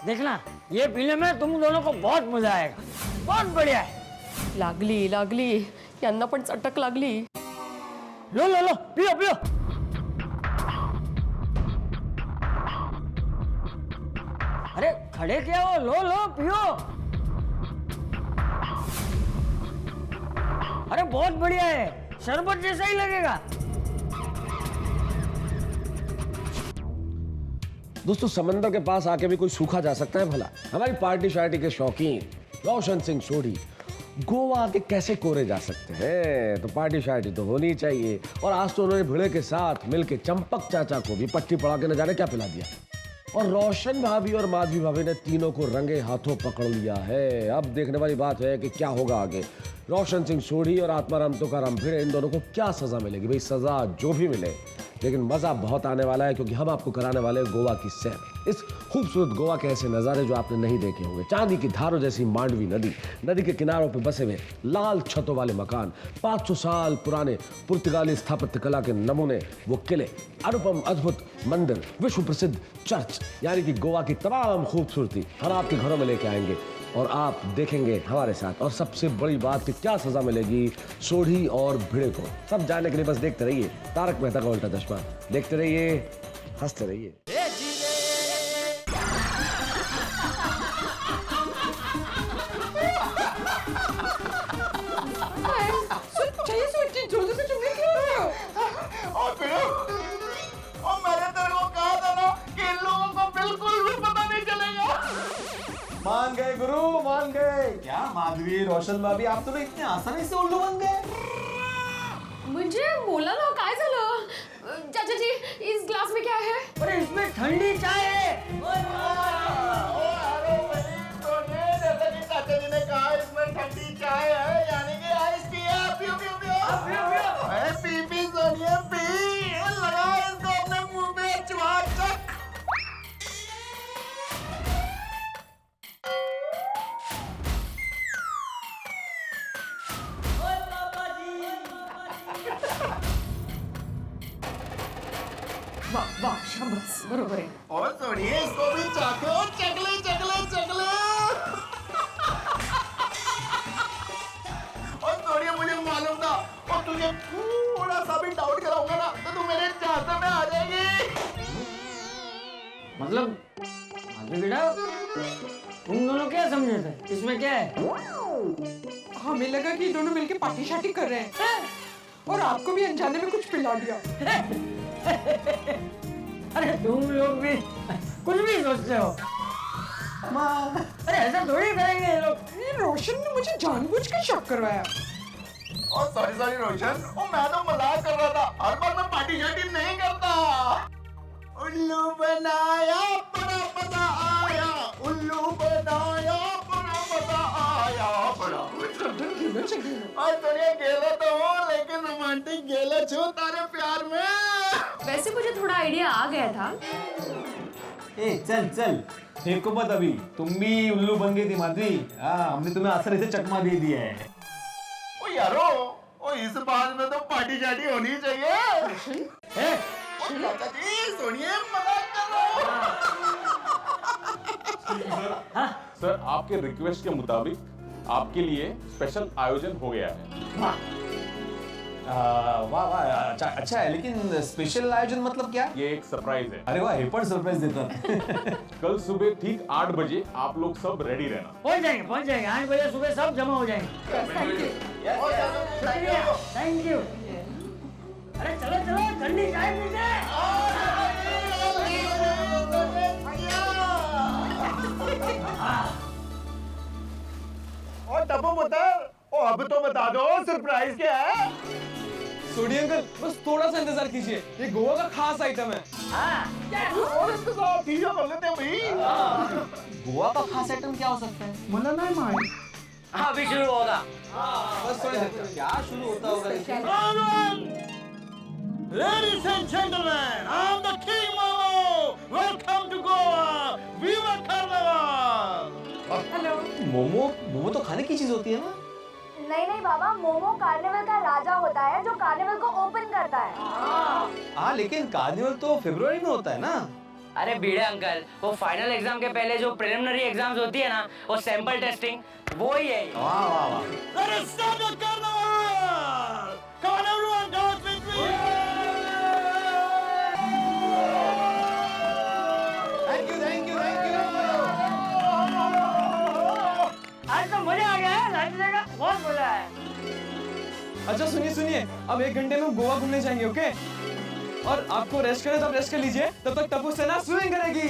देखना, ये पीने में तुम दोनों को बहुत मजा आएगा, बहुत बढ़िया है। लागली यांना पण चटक लागली। लो पियो पियो। अरे खड़े क्या हो, लो पियो। अरे बहुत बढ़िया है, शरबत जैसा ही लगेगा। दोस्तों, समंदर के पास आके भी कोई सूखा जा सकता है भला? हमारी पार्टी शार्टी के शौकीन रोशन सिंह सोढ़ी गोवा आके कैसे कोरे जा सकते हैं? तो पार्टी शार्टी तो होनी चाहिए। और आज तो उन्होंने भिड़े के साथ मिलके चंपक चाचा को भी पट्टी पड़ा के न जाने क्या पिला दिया। और रोशन भाभी और माधवी भाभी ने तीनों को रंगे हाथों पकड़ लिया है। अब देखने वाली बात है कि क्या होगा आगे। रोशन सिंह सोढ़ी और आत्माराम तुकाराम भिड़े, इन दोनों को क्या सजा मिलेगी? भाई सजा जो भी मिले, लेकिन मजा बहुत आने वाला है, क्योंकि हम आपको कराने वाले हैं गोवा की सैर। इस खूबसूरत गोवा के ऐसे नज़ारे जो आपने नहीं देखे होंगे। चांदी की धारों जैसी मांडवी नदी के किनारों पे बसे हुए लाल छतों वाले मकान, 500 साल पुराने पुर्तगाली स्थापत्य कला के नमूने, वो किले, अनुपम अद्भुत मंदिर, विश्व प्रसिद्ध चर्च, यानी कि गोवा की तमाम खूबसूरती हम आपके घरों में लेके आएंगे और आप देखेंगे हमारे साथ। और सबसे बड़ी बात कि क्या सजा मिलेगी सोढ़ी और भिड़े को, सब जानने के लिए बस देखते रहिए तारक मेहता का उल्टा चश्मा। देखते रहिए, हंसते रहिए। और मैंने तेरे को कहा था ना कि इन लोगों को बिल्कुल भी पता नहीं चलेगा। मान गए गुरु, मान गए। क्या माधवी, रोशन भाभी, आप तो इतने आसानी से उल्लू बन गए? मुझे बोला ना, काय झालं? चाचा जी, इस ग्लास में क्या है? अरे इसमें ठंडी चाय है। जैसा कि चाचा जी ने कहा, इसमें ठंडी चाय है, यानी कि आइस टी है। पियो पियो पियो। पी सोनिए पी। लगा इसको अपने मुंह में, चुहा चक। वाह शाबाश बरोबर है। और सोनिए इसको भी चाको, चकले चकले चकले। और सोनिए मुझे मालूम था, और तुझे थोड़ा सा भी डाउट कराऊंगा ना तो तू मेरे चाहते में आ जाएगी। मतलब बेटा तुम दोनों क्या समझे थे? इसमें क्या है? हमें लगा कि दोनों मिलके पार्टी शार्टी कर रहे हैं और आपको भी अनजाने में कुछ पिला दिया। अरे तुम लोग भी कुछ भी सोचते हो। अरे ऐसा थोड़ी करेंगे ये लोग। ये रोशन ने मुझे जानबूझ के शक करवाया। और सॉरी रोशन, और मैं तो मजाक कर रहा था। हर बार मैं पार्टी शार्टी नहीं करता। उल्लू बनाया बड़ा मजा आया, उल्लू बनाया बड़ा मजा आया, बड़ा और तुझे गेला तो हो लेकिन रोमांटिक गेला छो तारे प्यार में। वैसे मुझे थोड़ा आइडिया आ गया था। ए चल चल फेंको मत अभी, तुम भी उल्लू बन गई थी माधवी। हाँ हमने तुम्हें असर से चकमा दे दिया है। ओ यारो, ओ इस बात में तो पार्टी शार्टी होनी चाहिए। चाचा जी सुनिए, मजाक कर रहा हूँ। सर आपके रिक्वेस्ट के मुताबिक आपके लिए स्पेशल आयोजन हो गया है। वाह वाह अच्छा है, लेकिन स्पेशल आयोजन मतलब क्या? ये एक सरप्राइज है। अरे वाह, ये पर सरप्राइज देता। कल सुबह ठीक 8 बजे आप लोग सब रेडी रहना। पहुंच जाएंगे 8 बजे सुबह सब जमा हो जाएंगे। Thank you. अरे चलो चलो ठंडी चाय पीते। और डब्बू मुतर, ओ अब तो बता दो सरप्राइज क्या है? सोडी अंकल बस थोड़ा सा इंतजार कीजिए, ये गोवा का खास आइटम है। और इसके साथ ठीक कर लेते हैं भाई। गोवा का खास आइटम क्या हो सकता है? मना नहीं मार। अभी शुरू होगा। बस थोड़ी देर क्या शुरू होता होगा? Ladies and gentlemen, I'm the King Momo. Welcome to Goa. Viva Carnival. Hello. Momo तो खाने की चीज होती है ना? नहीं बाबा, मोमो कार्निवल का राजा होता है जो कार्निवल को ओपन करता है। हाँ लेकिन कार्निवल तो फरवरी में होता है ना? अरे बीड़े अंकल, वो फाइनल एग्जाम के पहले जो प्रिलिमिनरी एग्जाम्स होती है ना, वो सैंपल टेस्टिंग, वो ही है। वाह वाह वाह। Let us start the carnival. Come on everyone, dance with me. Thank you. आज तो मजा आ गया है, का बहुत मजा है। अच्छा सुनिए, अब 1 घंटे में गोवा घूमने जाएंगे, ओके? और आपको रेस्ट करे तब रेस्ट कर लीजिए, तब तक टप्पू सेना स्विमिंग करेगी।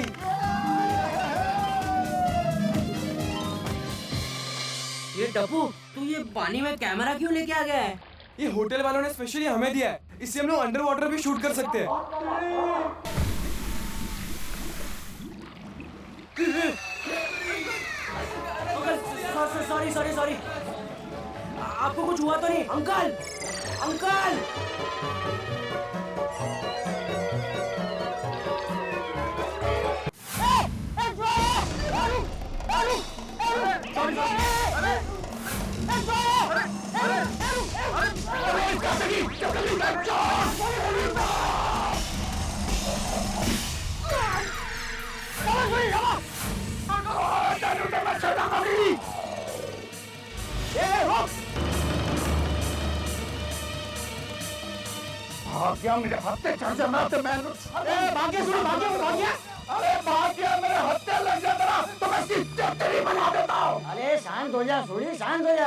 ये टप्पू, तू ये पानी में कैमरा क्यों लेके आ गया है? ये होटल वालों ने स्पेशली हमें दिया है, इससे हम लोग अंडर वाटर भी शूट कर सकते हैं। सॉरी, आपको कुछ हुआ तो नहीं? अंकल क्या मेरे हत्थे चढ़ जाना तो मैं भाग्य अरे भाग्य मेरे हत्थे लग जाता ना तो मैं इसकी चटनी बना देता हूँ। अरे शांत हो जा,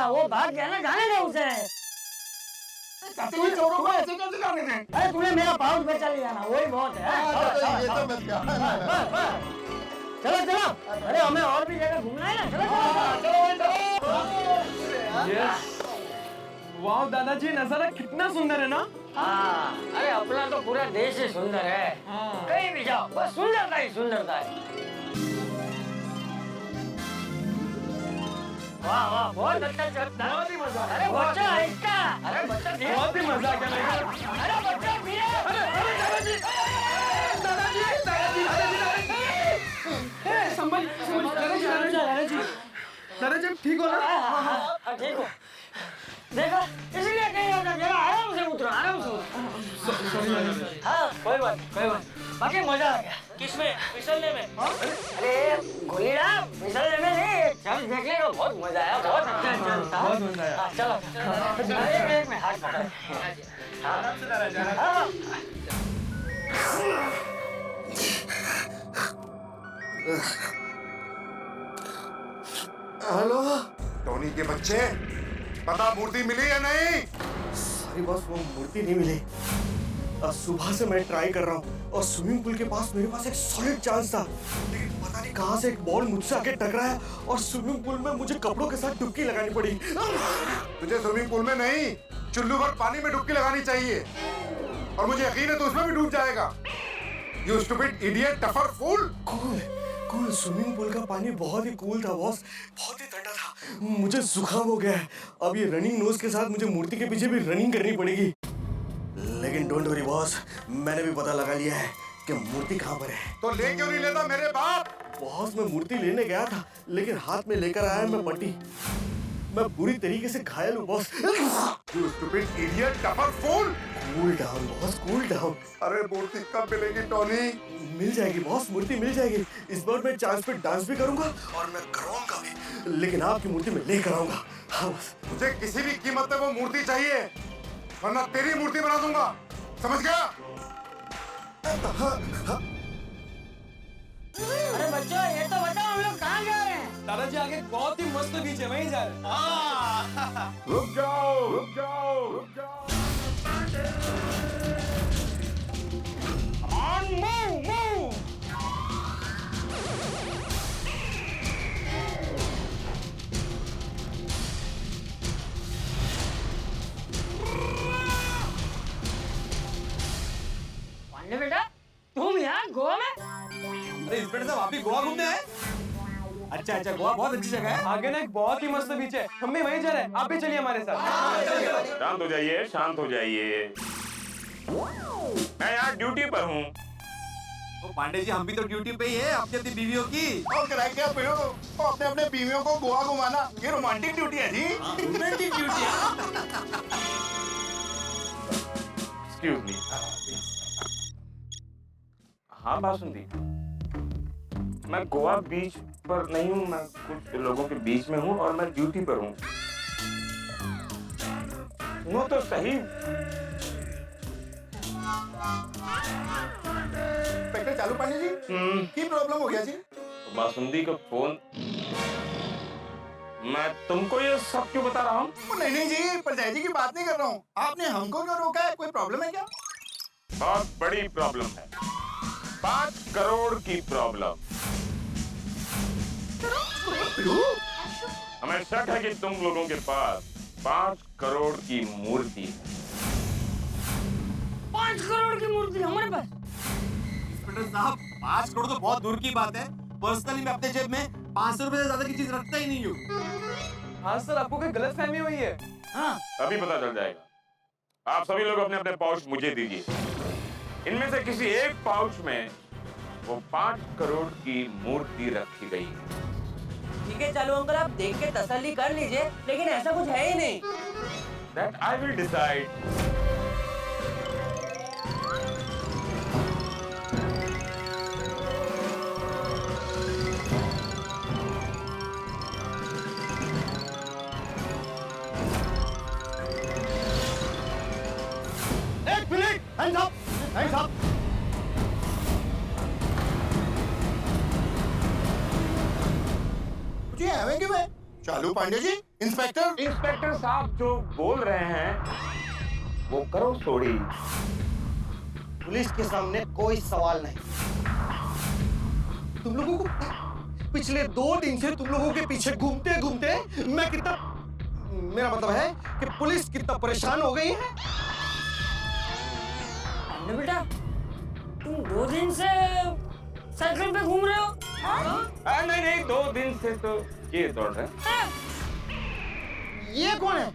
वो भाग गया ना, जाने दे उसे। चटनी चोरों को ऐसे कैसे जाने दें? अरे तूने मेरा पाउच बेचा लिया ना, वही बहुत है। चलो, अरे हमें और भी जगह घूमना है ना, चलो। वाह दादाजी, नजारा कितना सुंदर है ना? हाँ, अरे अपना तो पूरा देश ही सुंदर है। कहीं भी जाओ, बस सुंदरता ही सुंदरता है। वाह, बहुत अच्छा चलता है। बहुत ही मजा। अरे बच्चा इसका, अरे बच्चा बहुत ही मजा आ गया। अरे बच्चा दादाजी ठीक हो ना? ठीक हो। देखो, इसलिए कहीं होता, आराम से उतरो। हाँ, कोई बात। बाकी मजा आ गया। किसमें? फिसलने में? अरे गोलीड़ा फिसलने में नहीं, चल देखने को बहुत मजा आया, बहुत अच्छा था। बहुत मजा आया। चलो एक में हाथ पकड़। हेलो टोनी के बच्चे, पता मूर्ति मिली या नहीं? सॉरी बॉस, वो मूर्ति नहीं मिली। सुबह से मैं ट्राई कर रहा हूँ और स्विमिंग पूल के पास मेरे पास एक सॉलिड चांस था, लेकिन पता नहीं कहाँ से एक बॉल मुझसे आके टकराया और स्विमिंग पूल में मुझे कपड़ों के साथ डुबकी लगानी पड़ी। तुझे स्विमिंग पूल में नहीं, चुल्लू भर पानी में डुबकी लगानी चाहिए, और मुझे यकीन है तो उसमें भी डूब जाएगा। You stupid idiot, duffer fool. Cool swimming pool का पानी बहुत ही कूल था बॉस, बहुत ही ठंडा था। मुझे जुकाम हो गया है। अब ये रनिंग नोज के साथ मुझे मूर्ति के पीछे भी रनिंग करनी पड़ेगी। लेकिन डोंट वरी बॉस, मैंने भी पता लगा लिया है कि मूर्ति कहाँ पर है। तो ले क्यों नहीं लेता मेरे बाप? बॉस, मैं मूर्ति लेने गया था, लेकिन हाथ में लेकर आया मैं पट्टी। मैं बुरी तरीके से घायल हूँ boss. You stupid idiot, duffer fool. Cool down boss, cool down. अरे मूर्ति कब मिलेगी टोनी? मिल जाएगी बॉस, मूर्ति मिल जाएगी। इस बार मैं चांस पे डांस भी करूंगा और मैं करवाऊंगा भी, लेकिन आपकी मूर्ति में लेकर आऊंगा। हाँ बॉस। मुझे किसी भी कीमत पे वो मूर्ति चाहिए, वरना तेरी मूर्ति बना दूंगा, समझ गया? अरे बच्चों, ये तो बताओ हम लोग कहाँ जा रहे हैं? दादाजी आगे बहुत ही मस्त बीच है, वहीं जा रहे हैं। रुक जाओ, रुक जाओ, रुक जाओ। पांडे बेटा, तुम यहाँ गोवा में? अरे इंस्पेक्टर साहब, आप भी गोवा घूमने आए? अच्छा, गोवा बहुत अच्छी जगह है। आगे ना एक बहुत ही मस्त बीच है, हम भी वहीं जा रहे हैं, आप भी चलिए हमारे साथ। शांत हो जाइए, शांत हो जाइए। मैं यहाँ ड्यूटी पर हूँ। पांडे जी, हम भी तो ड्यूटी पे ही है, अपनी अपनी बीवियों की। और कराए क्या पियो? अपने अपने बीवियों को गोवा घुमाना, ये रोमांटिक ड्यूटी है जी। रोमांटिक ड्यूटी है। Excuse me. हाँ बासुंदी, मैं गोवा बीच पर नहीं हूँ, मैं कुछ लोगों के बीच में हूँ और मैं ड्यूटी पर हूँ। वो तो सही। इंस्पेक्टर चालू पांडे जी, की प्रॉब्लम हो गया जी? बासुंदी का फोन। मैं तुमको ये सब क्यों बता रहा हूँ? नहीं नहीं जी, परजाई जी की बात नहीं कर रहा हूँ। आपने हमको क्यों रोका है? कोई प्रॉब्लम है क्या? बहुत बड़ी प्रॉब्लम है, 5 करोड़ की प्रॉब्लम। हमें शक है कि तुम लोगों के पास 5 करोड़ की मूर्ति है। 5 करोड़ की मूर्ति हमारे पास? इंस्पेक्टर साहब, 5 करोड़ तो बहुत दूर की बात है। पर्सनली मैं अपने जेब में 500 रुपए से ज्यादा की चीज रखता ही नहीं हूँ। हाँ सर, आपको कोई गलतफहमी हुई है? हाँ, अभी पता चल जाएगा। आप सभी लोग अपने अपने पाउच मुझे दीजिए। इनमें से किसी एक पाउच में वो 5 करोड़ की मूर्ति रखी गई है। ठीक है, चलो अंकल, आप देख के तसल्ली कर लीजिए, लेकिन ऐसा कुछ है ही नहीं। That I will decide. एक minute, hands up, hands up. जी हमें क्यों है? चालू पांडे जी, इंस्पेक्टर साहब जो बोल रहे हैं वो करो छोड़ी। पुलिस के सामने कोई सवाल नहीं। तुम लोगों को पिछले 2 दिन से तुम लोगों के पीछे घूमते घूमते मैं कितना, मेरा मतलब है कि पुलिस कितना परेशान हो गई है। पांडे बेटा, तुम 2 दिन से साइकिल पे घूम रहे हो? नहीं, 2 दिन से तो ये दौड़ रहे हैं। ये कौन है?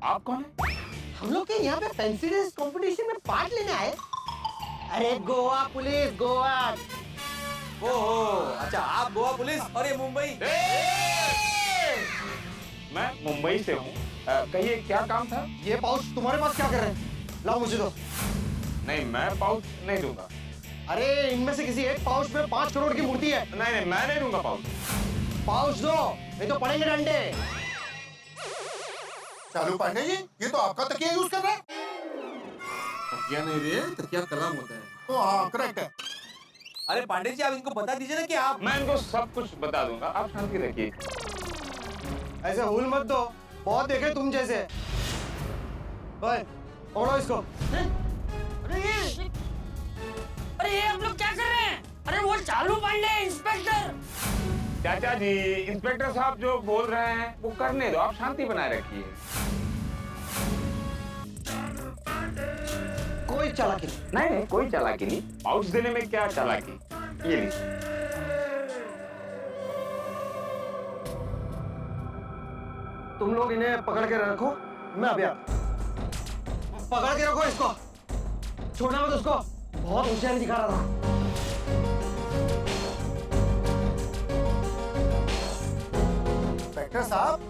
आप कौन है? हम लोग के यहाँ पे फैंसी ड्रेस कंपटीशन में पार्ट लेने आए। अरे गोवा पुलिस, गोवा। ओहो, अच्छा, आप गोवा पुलिस और ये मुंबई। मैं मुंबई से हूँ। कहिए क्या काम था? ये पाउच तुम्हारे पास क्या कर रहे हैं? लाओ मुझे दो। नहीं, मैं पाउच नहीं दूंगा। अरे इनमें से किसी एक पाउच में 5 करोड़ की मूर्ति है। नहीं नहीं, मैं नहीं दूंगा पाउच। पाउच दो, नहीं तो पड़ेंगे डंडे। चालू पांडे जी, ये तो आपका तकिया यूज कर रहा है। तकिया नहीं रे, तकिया कलम होता है। तो हाँ, करेक्ट है। अरे पांडे जी, आप इनको बता दीजिए ना कि आप। मैं इनको सब कुछ बता दूंगा, आप शांति रखिए। ऐसे हुल मत दो, बहुत देखे तुम जैसे। ओए, पकड़ो इसको। अरे ये आप लोग क्या कर रहे हैं? अरे वो चालू पांडे इंस्पेक्टर। चाचा जी, इंस्पेक्टर साहब जो बोल रहे हैं वो करने दो, आप शांति बनाए रखिए। कोई चालाकी नहीं नहीं, कोई चालाकी नहीं। पाउच देने में क्या चालाकी? ये नहीं। तुम लोग इन्हें पकड़ के रखो, मैं अभी आता। पकड़ के रखो इसको, छोड़ना मत उसको, बहुत होशियारी दिखा रहा था। इंस्पेक्टर साहब,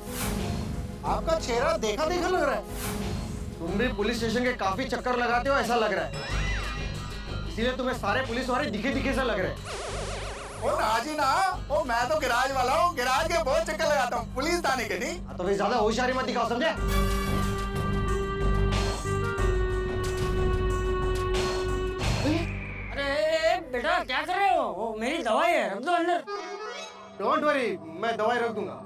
आपका चेहरा देखा देखा लग रहा है। तुम भी पुलिस स्टेशन के काफी चक्कर लगाते हो ऐसा लग रहा है, इसीलिए तुम्हें सारे पुलिस वाले दिखे दिखे से लग रहे हैं। ओ ना जी ना, ओ मैं तो गिराज वाला हूँ, गिराज के बहुत चक्कर लगाता हूँ, पुलिस थाने के नहीं। तो फिर ज्यादा होशियारी मत दिखाओ, समझे? अरे बेटा क्या कर रहे हो? वो मेरी दवाई है, रख दो अंदर। डोंट वरी, मैं दवाई रख दूंगा।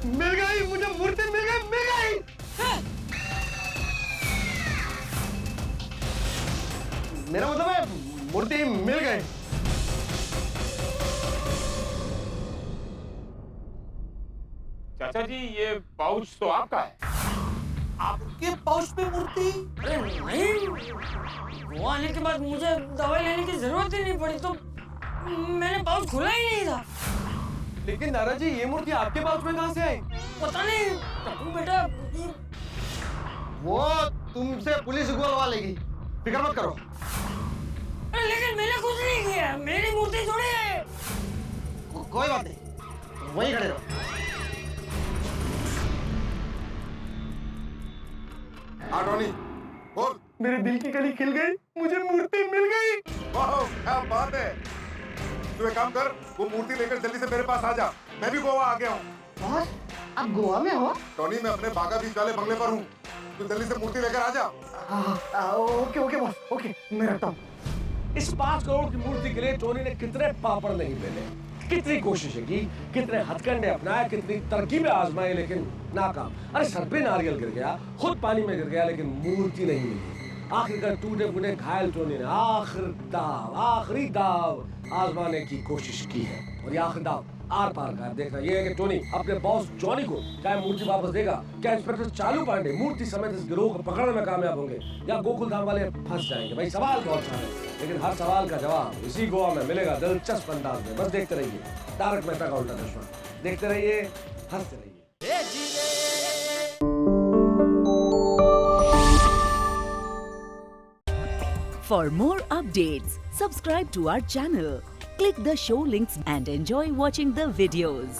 मिल गई मुझे मूर्ति, मिल गई, मिल गई। मेरा मतलब है मूर्ति मिल गई। चाचा जी, ये पाउच तो आपका है। आपके पाउच में मूर्ति? अरे नहीं, वो आने के बाद मुझे दवाई लेने की जरूरत ही नहीं पड़ी, तो मैंने पाउच खुला ही नहीं था। लेकिन दादाजी, ये मूर्ति आपके पाउच में कहाँ से आई? पता नहीं टप्पू बेटा, वो तुमसे पुलिस बुलवा लेगी, फिक्र मत करो। अरे लेकिन मैंने कुछ नहीं किया, मेरी मूर्ति थोड़ी है। कोई बात नहीं, वहीं खड़े रहो। हाँ टोनी, बोल। मेरे दिल की कली खिल गई, मुझे मूर्ति मिल गई। वाह, क्या बात है। तू एक काम कर, वो मूर्ति लेकर जल्दी से मेरे पास आ जा। मैं भी गोवा आ गया हूँ। बॉस, आप गोवा में हो? टोनी, मैं अपने बागा बीच वाले बंगले पर हूँ। तू जल्दी से मूर्ति लेकर आ जा। ओके ओके बॉस, ओके, मैं रखता हूँ। इस 5 करोड़ की मूर्ति के लिए टोनी ने कितने पापड़ नहीं बेले, कितनी कोशिशें की, कितने हथकंडे अपनाए, कितनी तरकीबें आजमाई, लेकिन नाकाम। अरे सर पे नारियल गिर गया, खुद पानी में गिर गया, लेकिन मूर्ति नहीं मिली। आखिरकार टूटे फूटे घायल टोनी ने आखिरी दाव आजमाने की कोशिश की है, और ये आखिरी दाव आर पार का। देखना ये है कि टोनी अपने बॉस जॉनी को क्या मूर्ति वापस देगा, क्या इंस्पेक्टर चालू पांडे मूर्ति समेत इस गिरोह को पकड़ने में कामयाब होंगे, या गोकुल धाम वाले फंस जाएंगे। भाई सवाल बहुत सारे, लेकिन हर सवाल का जवाब इसी गोवा में मिलेगा दिलचस्प अंदाज में। बस देखते रहिए तारक मेहता का उल्टा चश्मा, देखते रहिए, हंसते रहिए। For more updates, subscribe to our channel, click the show links and enjoy watching the videos.